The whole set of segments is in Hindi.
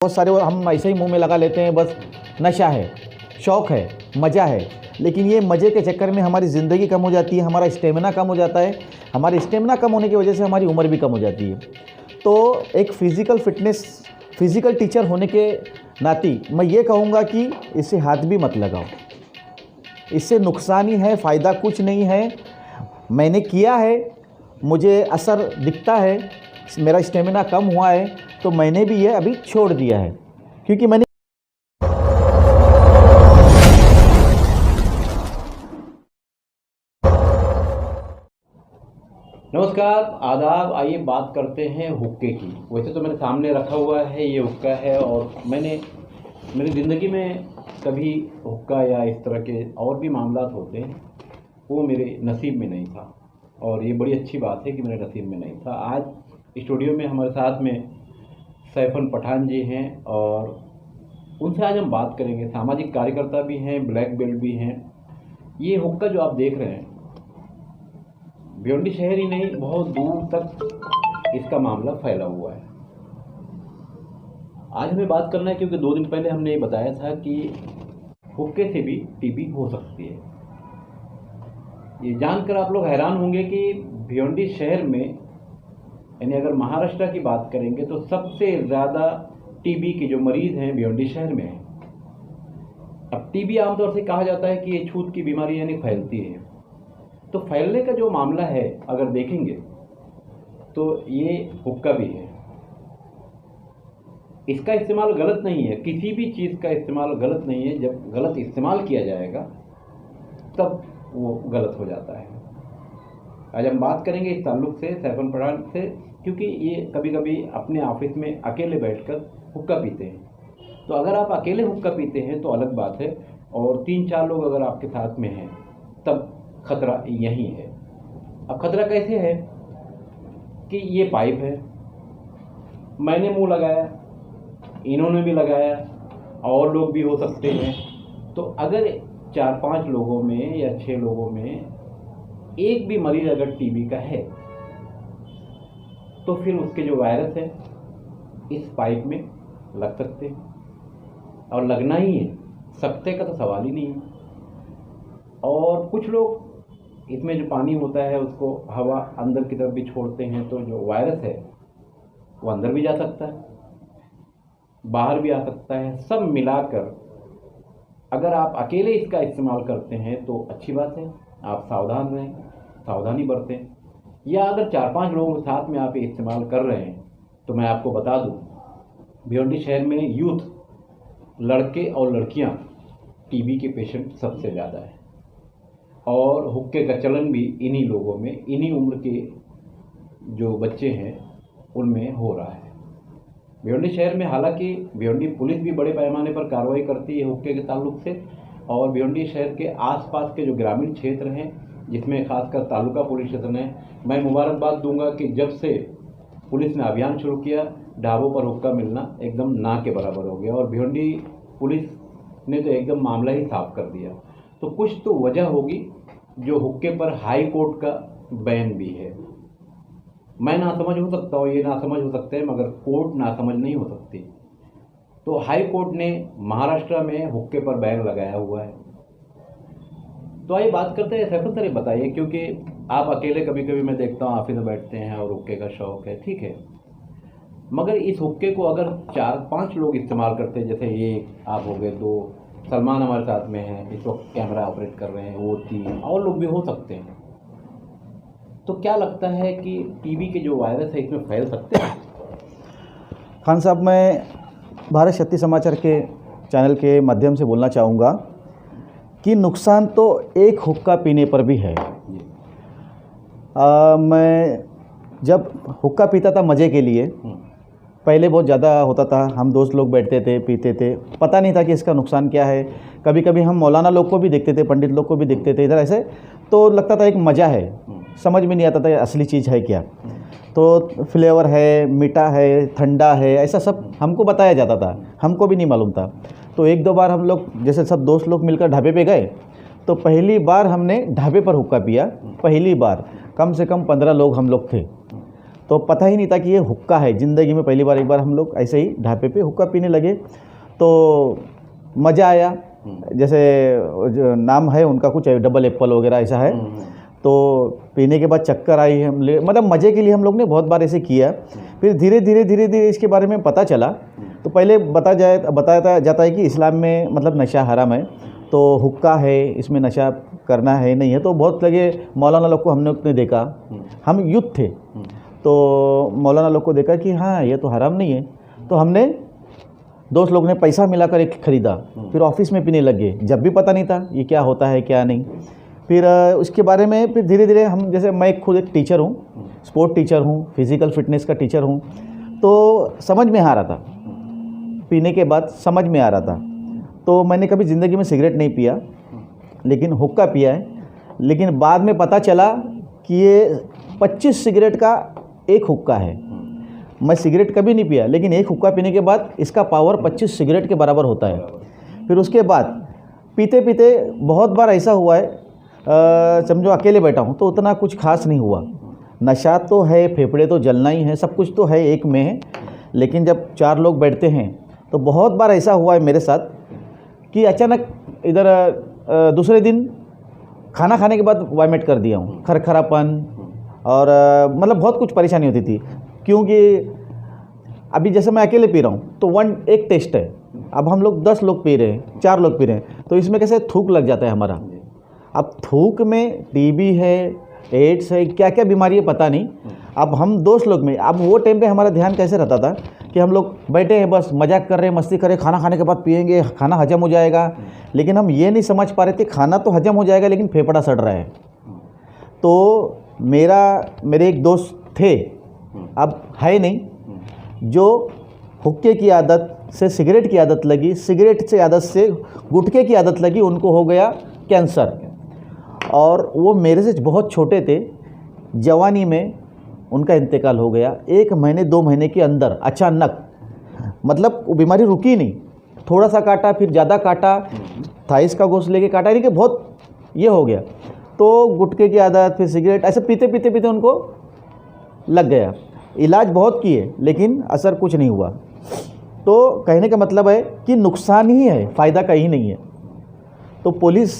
बहुत सारे हम ऐसे ही मुंह में लगा लेते हैं, बस नशा है, शौक़ है, मज़ा है। लेकिन ये मज़े के चक्कर में हमारी ज़िंदगी कम हो जाती है, हमारा स्टेमिना कम हो जाता है। हमारी स्टेमिना कम होने की वजह से हमारी उम्र भी कम हो जाती है। तो एक फ़िज़िकल टीचर होने के नाते मैं ये कहूँगा कि इससे हाथ भी मत लगाओ। इससे नुकसान ही है, फ़ायदा कुछ नहीं है। मैंने किया है, मुझे असर दिखता है, मेरा स्टेमिना कम हुआ है, तो मैंने भी ये अभी छोड़ दिया है, क्योंकि मैंने नमस्कार, आदाब। आइए बात करते हैं हुक्के की। वैसे तो मेरे सामने रखा हुआ है, ये हुक्का है, और मैंने मेरी ज़िंदगी में कभी हुक्का या इस तरह के और भी मामलात होते हैं, वो मेरे नसीब में नहीं था। और ये बड़ी अच्छी बात है कि मेरे नसीब में नहीं था। आज स्टूडियो में हमारे साथ में सैफन पठान जी हैं, और उनसे आज हम बात करेंगे। सामाजिक कार्यकर्ता भी हैं, ब्लैक बेल्ट भी हैं। ये हुक्का जो आप देख रहे हैं, भिवंडी शहर ही नहीं, बहुत दूर तक इसका मामला फैला हुआ है। आज हमें बात करना है क्योंकि 2 दिन पहले हमने ये बताया था कि हुक्के से भी टीबी हो सकती है। ये जानकर आप लोग हैरान होंगे कि भिवंडी शहर में, यानी अगर महाराष्ट्र की बात करेंगे तो सबसे ज़्यादा टीबी के जो मरीज़ हैं भिवंडी शहर में हैं। अब टीबी आमतौर से कहा जाता है कि ये छूत की बीमारी यानी फैलती है। तो फैलने का जो मामला है अगर देखेंगे तो ये हुक्का भी है। इसका इस्तेमाल गलत नहीं है, किसी भी चीज़ का इस्तेमाल गलत नहीं है। जब गलत इस्तेमाल किया जाएगा तब वो गलत हो जाता है। आज हम बात करेंगे इस ताल्लुक से सैफन पठान से, क्योंकि ये कभी कभी अपने ऑफिस में अकेले बैठकर हुक्का पीते हैं। तो अगर आप अकेले हुक्का पीते हैं तो अलग बात है, और 3-4 लोग अगर आपके साथ में हैं तब खतरा यही है। अब खतरा कैसे है कि ये पाइप है, मैंने मुंह लगाया, इन्होंने भी लगाया, और लोग भी हो सकते हैं। तो अगर 4-5 लोगों में या 6 लोगों में एक भी मरीज अगर टीबी का है तो फिर उसके जो वायरस है इस पाइप में लग सकते हैं, और लगना ही है, सकते का तो सवाल ही नहीं है। और कुछ लोग इसमें जो पानी होता है उसको हवा अंदर की तरफ भी छोड़ते हैं, तो जो वायरस है वो अंदर भी जा सकता है, बाहर भी आ सकता है। सब मिलाकर अगर आप अकेले इसका इस्तेमाल करते हैं तो अच्छी बात है, आप सावधान रहें, सावधानी बरतें। या अगर 4-5 लोगों के साथ में आप ये इस्तेमाल कर रहे हैं तो मैं आपको बता दूं, भिवंडी शहर में यूथ, लड़के और लड़कियां टीबी के पेशेंट सबसे ज़्यादा है, और हुक्के का चलन भी इन्हीं लोगों में, इन्हीं उम्र के जो बच्चे हैं उनमें हो रहा है भिवंडी शहर में। हालांकि भिवंडी पुलिस भी बड़े पैमाने पर कार्रवाई करती है हुक्के के ताल्लुक से, और भिवंडी शहर के आसपास के जो ग्रामीण क्षेत्र हैं, जिसमें खासकर तालुका पुलिस स्टेशन है, मैं मुबारकबाद दूंगा कि जब से पुलिस ने अभियान शुरू किया, ढाबों पर हुक्का मिलना एकदम ना के बराबर हो गया, और भिवंडी पुलिस ने तो एकदम मामला ही साफ कर दिया। तो कुछ तो वजह होगी जो हुक्के पर हाई कोर्ट का बैन भी है। मैं नासमझ हो सकता हूँ, ये नासमझ हो सकते हैं, मगर कोर्ट नासमझ नहीं हो सकती। तो हाई कोर्ट ने महाराष्ट्र में हुक्के पर बैन लगाया हुआ है। तो आइए बात करते हैं। सैफन सर, बताइए, क्योंकि आप अकेले कभी कभी मैं देखता हूँ ऑफिस में बैठते हैं और हुक्के का शौक़ है, ठीक है, मगर इस हुक्के को अगर 4-5 लोग इस्तेमाल करते हैं, जैसे ये आप हो गए 2, सलमान हमारे साथ में हैं, इस वक्त कैमरा ऑपरेट कर रहे हैं, वो 3 और लोग भी हो सकते हैं, तो क्या लगता है कि टीबी के जो वायरस है इसमें फैल सकते हैं? खान साहब, मैं भारत क्षत्रिय समाचार के चैनल के माध्यम से बोलना चाहूँगा कि नुकसान तो एक हुक्का पीने पर भी है। मैं जब हुक्का पीता था मज़े के लिए, पहले बहुत ज़्यादा होता था, हम दोस्त लोग बैठते थे, पीते थे, पता नहीं था कि इसका नुकसान क्या है। कभी कभी हम मौलाना लोग को भी देखते थे, पंडित लोग को भी देखते थे इधर, ऐसे तो लगता था एक मज़ा है, समझ में नहीं आता था असली चीज़ है क्या। तो फ्लेवर है, मीठा है, ठंडा है, ऐसा सब हमको बताया जाता था, हमको भी नहीं मालूम था। तो 1-2 बार हम लोग जैसे सब दोस्त लोग मिलकर ढाबे पे गए, तो पहली बार हमने ढाबे पर हुक्का पिया। पहली बार कम से कम 15 लोग हम लोग थे। तो पता ही नहीं था कि ये हुक्का है। ज़िंदगी में पहली बार एक बार हम लोग ऐसे ही ढाबे पे हुक्का पीने लगे तो मज़ा आया। जैसे जो नाम है उनका कुछ डबल एप्पल वगैरह ऐसा है। तो पीने के बाद चक्कर आई, मतलब मज़े के लिए हम लोग ने बहुत बार ऐसे किया। फिर धीरे धीरे इसके बारे में पता चला। तो पहले बताया जाता है कि इस्लाम में मतलब नशा हराम है, तो हुक्का है, इसमें नशा करना है नहीं है। तो बहुत लगे मौलाना लोग को हम लोग ने देखा, हम यूथ थे तो मौलाना लोग को देखा कि हाँ ये तो हराम नहीं है। तो हमने दोस्त लोग ने पैसा मिलाकर एक ख़रीदा, फिर ऑफिस में पीने लगे, जब भी पता नहीं था ये क्या होता है क्या नहीं। फिर उसके बारे में फिर धीरे धीरे हम, जैसे मैं खुद एक टीचर हूँ, स्पोर्ट टीचर हूँ, फिज़िकल फिटनेस का टीचर हूँ, तो समझ में आ रहा था, पीने के बाद समझ में आ रहा था। तो मैंने कभी ज़िंदगी में सिगरेट नहीं पिया, लेकिन हुक्का पिया है। लेकिन बाद में पता चला कि ये 25 सिगरेट का एक हुक्का है। मैं सिगरेट कभी नहीं पिया, लेकिन एक हुक्का पीने के बाद इसका पावर 25 सिगरेट के बराबर होता है। फिर उसके बाद पीते पीते बहुत बार ऐसा हुआ है, समझो अकेले बैठा हूँ तो उतना कुछ खास नहीं हुआ। नशा तो है, फेफड़े तो जलना ही है, सब कुछ तो है एक में है। लेकिन जब 4 लोग बैठते हैं तो बहुत बार ऐसा हुआ है मेरे साथ कि अचानक इधर दूसरे दिन खाना खाने के बाद वॉमिट कर दिया हूँ, खरखरापन और मतलब बहुत कुछ परेशानी होती थी। क्योंकि अभी जैसे मैं अकेले पी रहा हूँ तो एक टेस्ट है, अब हम लोग 10 लोग पी रहे हैं, 4 लोग पी रहे हैं, तो इसमें कैसे थूक लग जाता है हमारा। अब थूक में टीबी है, एड्स है, क्या क्या बीमारी है पता नहीं। अब हम दोस्त लोग में, अब वो टाइम पे हमारा ध्यान कैसे रहता था कि हम लोग बैठे हैं बस मजाक कर रहे हैं, मस्ती कर रहे हैं, खाना खाने के बाद पिएंगे, खाना हजम हो जाएगा। लेकिन हम ये नहीं समझ पा रहे थे खाना तो हजम हो जाएगा लेकिन फेफड़ा सड़ रहा है। तो मेरे एक दोस्त थे, अब है नहीं, जो हुक्के की आदत से सिगरेट की आदत लगी, सिगरेट से आदत से गुटखे की आदत लगी, उनको हो गया कैंसर। और वो मेरे से बहुत छोटे थे, जवानी में उनका इंतकाल हो गया। 1 महीने 2 महीने के अंदर अचानक, मतलब वो बीमारी रुकी नहीं, थोड़ा सा काटा, फिर ज़्यादा काटा, थाइस का गोश्त लेके काटा, यानी कि बहुत ये हो गया। तो गुटखे की आदत, फिर सिगरेट, ऐसे पीते पीते पीते उनको लग गया। इलाज बहुत किए लेकिन असर कुछ नहीं हुआ। तो कहने का मतलब है कि नुकसान ही है, फ़ायदा कहीं नहीं है। तो पुलिस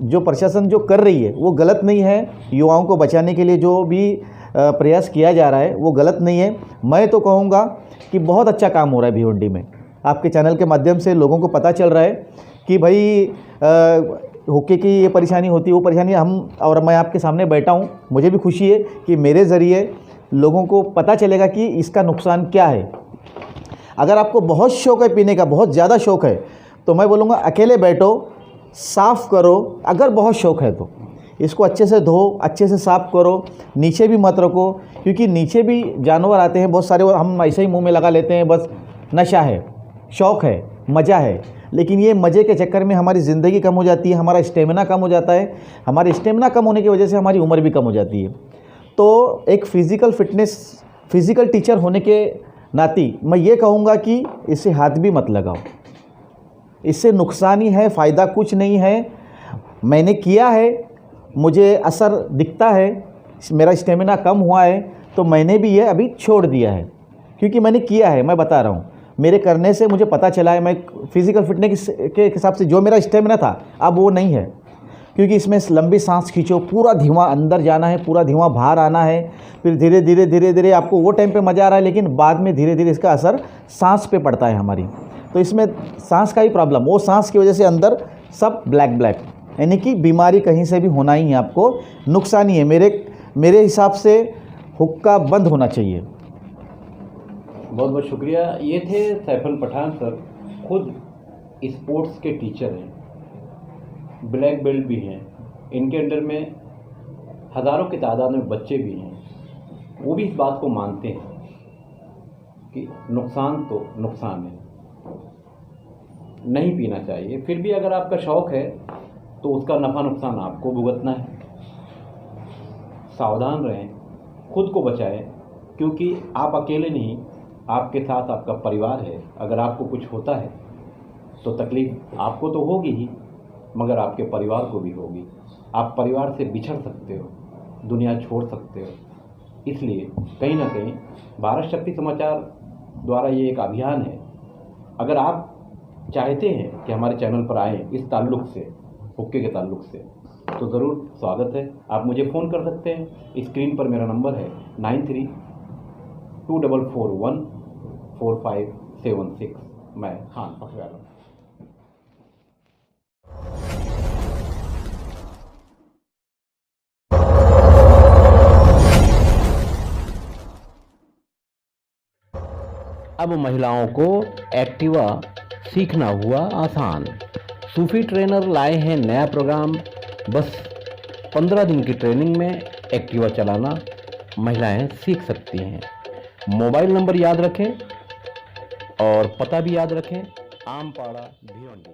जो प्रशासन जो कर रही है वो गलत नहीं है। युवाओं को बचाने के लिए जो भी प्रयास किया जा रहा है वो गलत नहीं है। मैं तो कहूँगा कि बहुत अच्छा काम हो रहा है भिवंडी में। आपके चैनल के माध्यम से लोगों को पता चल रहा है कि भाई हुक्के की ये परेशानी होती है, वो परेशानी हम, और मैं आपके सामने बैठा हूँ, मुझे भी खुशी है कि मेरे ज़रिए लोगों को पता चलेगा कि इसका नुकसान क्या है। अगर आपको बहुत शौक़ है पीने का, बहुत ज़्यादा शौक़ है, तो मैं बोलूँगा अकेले बैठो, साफ़ करो। अगर बहुत शौक़ है तो इसको अच्छे से धो, अच्छे से साफ़ करो, नीचे भी मत रखो, क्योंकि नीचे भी जानवर आते हैं बहुत सारे, हम ऐसे ही मुंह में लगा लेते हैं। बस नशा है, शौक़ है, मज़ा है, लेकिन ये मज़े के चक्कर में हमारी ज़िंदगी कम हो जाती है, हमारा स्टेमिना कम हो जाता है। हमारे स्टेमिना कम होने की वजह से हमारी उम्र भी कम हो जाती है। तो एक फिज़िकल टीचर होने के नाते मैं ये कहूँगा कि इससे हाथ भी मत लगाओ, इससे नुकसान ही है, फ़ायदा कुछ नहीं है। मैंने किया है, मुझे असर दिखता है, मेरा स्टेमिना कम हुआ है, तो मैंने भी ये अभी छोड़ दिया है, क्योंकि मैंने किया है। मैं बता रहा हूँ, मेरे करने से मुझे पता चला है, मैं फिज़िकल फिटनेस के हिसाब से जो मेरा स्टेमिना था अब वो नहीं है। क्योंकि इसमें लंबी सांस खींचो, पूरा धीमा अंदर जाना है, पूरा धीमा बाहर आना है, फिर धीरे धीरे आपको वो टाइम पे मज़ा आ रहा है, लेकिन बाद में धीरे धीरे इसका असर सांस पे पड़ता है हमारी। तो इसमें सांस का ही प्रॉब्लम, वो सांस की वजह से अंदर सब ब्लैक, यानी कि बीमारी कहीं से भी होना ही है, आपको नुकसान ही है। मेरे हिसाब से हुक्का बंद होना चाहिए। बहुत बहुत शुक्रिया। ये थे सैफुल पठान सर, खुद स्पोर्ट्स के टीचर हैं, ब्लैक बेल्ट भी हैं, इनके अंडर में हज़ारों की तादाद में बच्चे भी हैं। वो भी इस बात को मानते हैं कि नुकसान तो नुकसान है, नहीं पीना चाहिए। फिर भी अगर आपका शौक़ है तो उसका नफ़ा नुकसान आपको भुगतना है। सावधान रहें, खुद को बचाएं, क्योंकि आप अकेले नहीं, आपके साथ आपका परिवार है। अगर आपको कुछ होता है तो तकलीफ़ आपको तो होगी ही, मगर आपके परिवार को भी होगी। आप परिवार से बिछड़ सकते हो, दुनिया छोड़ सकते हो, इसलिए कहीं ना कहीं भारत शक्ति समाचार द्वारा ये एक अभियान है। अगर आप चाहते हैं कि हमारे चैनल पर आएँ इस ताल्लुक़ से, हुक्के के ताल्लुक़ से, तो ज़रूर स्वागत है। आप मुझे फ़ोन कर सकते हैं। स्क्रीन पर मेरा नंबर है 9324414576। मैं खान पखवाला। अब महिलाओं को एक्टिवा सीखना हुआ आसान। सूफी ट्रेनर लाए हैं नया प्रोग्राम। बस 15 दिन की ट्रेनिंग में एक्टिवा चलाना महिलाएं सीख सकती हैं। मोबाइल नंबर याद रखें और पता भी याद रखें, आमपाड़ा भिवंडी।